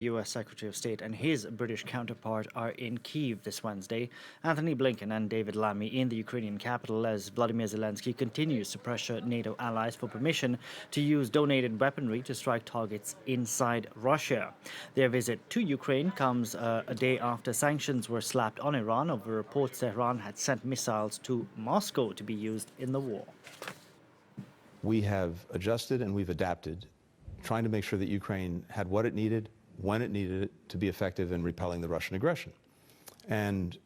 U.S. Secretary of State and his British counterpart are in Kyiv this Wednesday. Antony Blinken and David Lammy in the Ukrainian capital as Volodymyr Zelenskiy continues to pressure NATO allies for permission to use donated weaponry to strike targets inside Russia. Their visit to Ukraine comes a day after sanctions were slapped on Iran over reports Tehran had sent missiles to Moscow to be used in the war. We have adjusted and we've adapted, trying to make sure that Ukraine had what it needed, when it needed it, to be effective in repelling the Russian aggression. And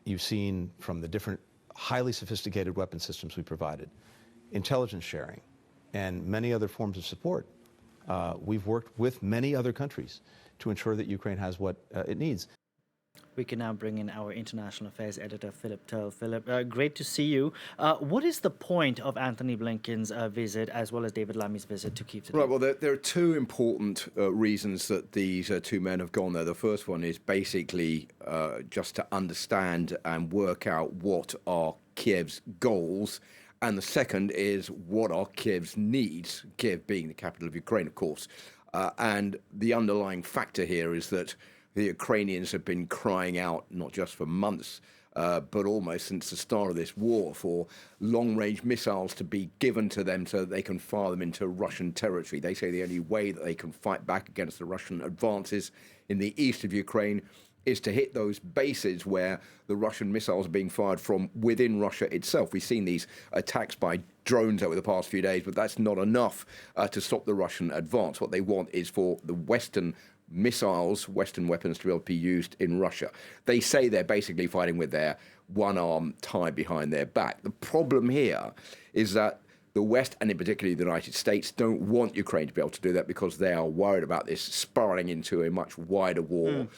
you've seen from the different highly sophisticated weapon systems we provided, intelligence sharing, and many other forms of support. We've worked with many other countries to ensure that Ukraine has what it needs. We can now bring in our international affairs editor, Philip Turle. Philip, great to see you. What is the point of Antony Blinken's visit as well as David Lammy's visit to Kyiv today? Right, well, there are two important reasons that these two men have gone there. The first one is basically just to understand and work out what are Kyiv's goals. And the second is what are Kyiv's needs, Kyiv being the capital of Ukraine, of course. And the underlying factor here is that the Ukrainians have been crying out, not just for months, but almost since the start of this war, for long-range missiles to be given to them so that they can fire them into Russian territory. They say the only way that they can fight back against the Russian advances in the east of Ukraine is to hit those bases where the Russian missiles are being fired from within Russia itself. We've seen these attacks by drones over the past few days, but that's not enough to stop the Russian advance. What they want is for the Western missiles, Western weapons to be able to be used in Russia. They say they're basically fighting with their one arm tied behind their back. The problem here is that the West, and in particular the United States, don't want Ukraine to be able to do that because they are worried about this spiraling into a much wider war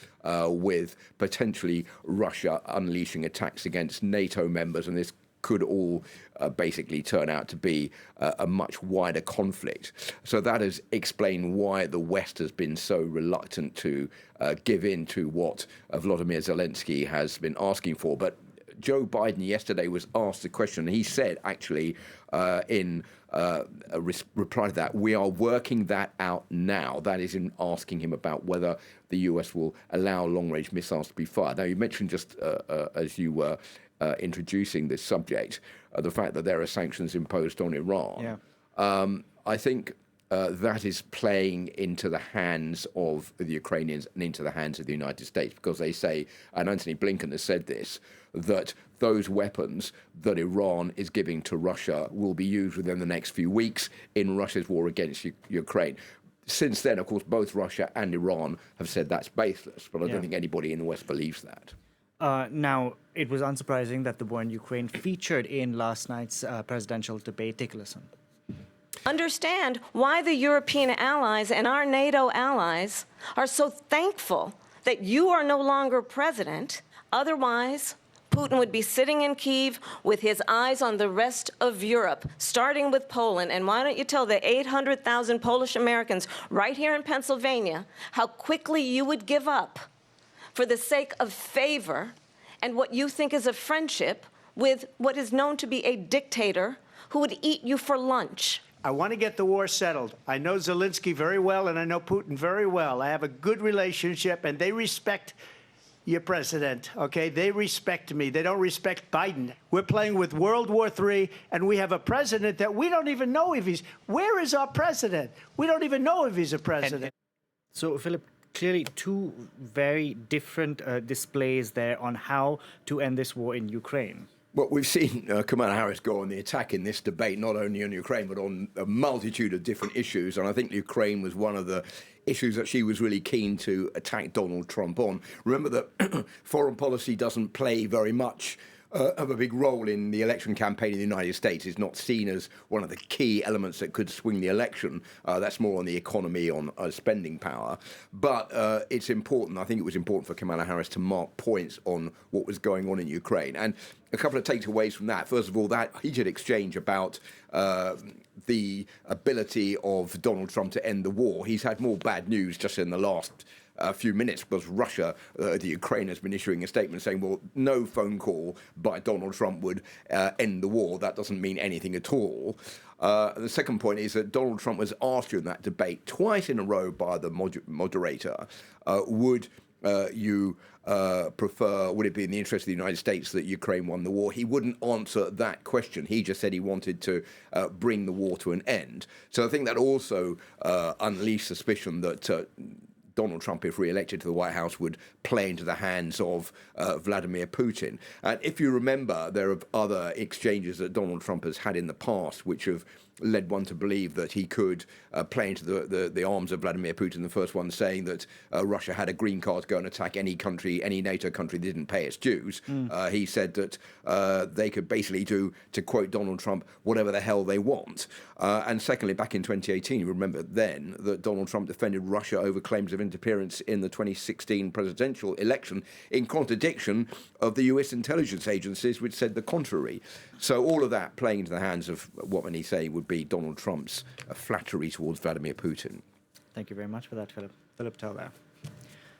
with potentially Russia unleashing attacks against NATO members, and this could all basically turn out to be a much wider conflict. So that has explained why the West has been so reluctant to give in to what Volodymyr Zelenskiy has been asking for. But Joe Biden yesterday was asked the question, and he said, actually, in a reply to that, we are working that out now. That is in asking him about whether the US will allow long-range missiles to be fired. Now, you mentioned just as you were introducing this subject, the fact that there are sanctions imposed on Iran. Yeah. I think that is playing into the hands of the Ukrainians and into the hands of the United States, because they say, and Antony Blinken has said this, that those weapons that Iran is giving to Russia will be used within the next few weeks in Russia's war against Ukraine. Since then, of course, both Russia and Iran have said that's baseless, but I don't think anybody in the West believes that. Now, it was unsurprising that the war in Ukraine featured in last night's presidential debate. Take a listen. Understand why the European allies and our NATO allies are so thankful that you are no longer president. Otherwise, Putin would be sitting in Kyiv with his eyes on the rest of Europe, starting with Poland. And why don't you tell the 800,000 Polish Americans right here in Pennsylvania how quickly you would give up for the sake of favor and what you think is a friendship with what is known to be a dictator who would eat you for lunch. I want to get the war settled. I know Zelensky very well, and I know Putin very well. I have a good relationship, and they respect your president, okay? They respect me. They don't respect Biden. We're playing with World War III, and we have a president that we don't even know if he's... Where is our president? We don't even know if he's a president. So, Philip, clearly two very different displays there on how to end this war in Ukraine. Well, we've seen Kamala Harris go on the attack in this debate, not only on Ukraine, but on a multitude of different issues. And I think Ukraine was one of the issues that she was really keen to attack Donald Trump on. Remember that foreign policy doesn't play very much of a big role in the election campaign in the United States. It's not seen as one of the key elements that could swing the election. That's more on the economy, on spending power. But it's important. I think it was important for Kamala Harris to mark points on what was going on in Ukraine. And a couple of takeaways from that. First of all, that heated exchange about the ability of Donald Trump to end the war. He's had more bad news just in the last a few minutes because Russia, the Ukraine has been issuing a statement saying, well, no phone call by Donald Trump would end the war. That doesn't mean anything at all. The second point is that Donald Trump was asked in that debate twice in a row by the moderator, would you prefer, would it be in the interest of the United States that Ukraine won the war? He wouldn't answer that question. He just said he wanted to bring the war to an end. So I think that also unleashed suspicion that Donald Trump, if re-elected to the White House, would play into the hands of Vladimir Putin. And if you remember, there are other exchanges that Donald Trump has had in the past which have led one to believe that he could play into the arms of Vladimir Putin. The first one saying that Russia had a green card to go and attack any country, any NATO country that didn't pay its dues. He said that they could basically do, to quote Donald Trump, whatever the hell they want. And secondly, back in 2018, you remember then that Donald Trump defended Russia over claims of interference in the 2016 presidential election in contradiction of the US intelligence agencies, which said the contrary. So all of that playing into the hands of what many say would be Donald Trump's flattery towards Vladimir Putin. Thank you very much for that, Philip. Philip Turle.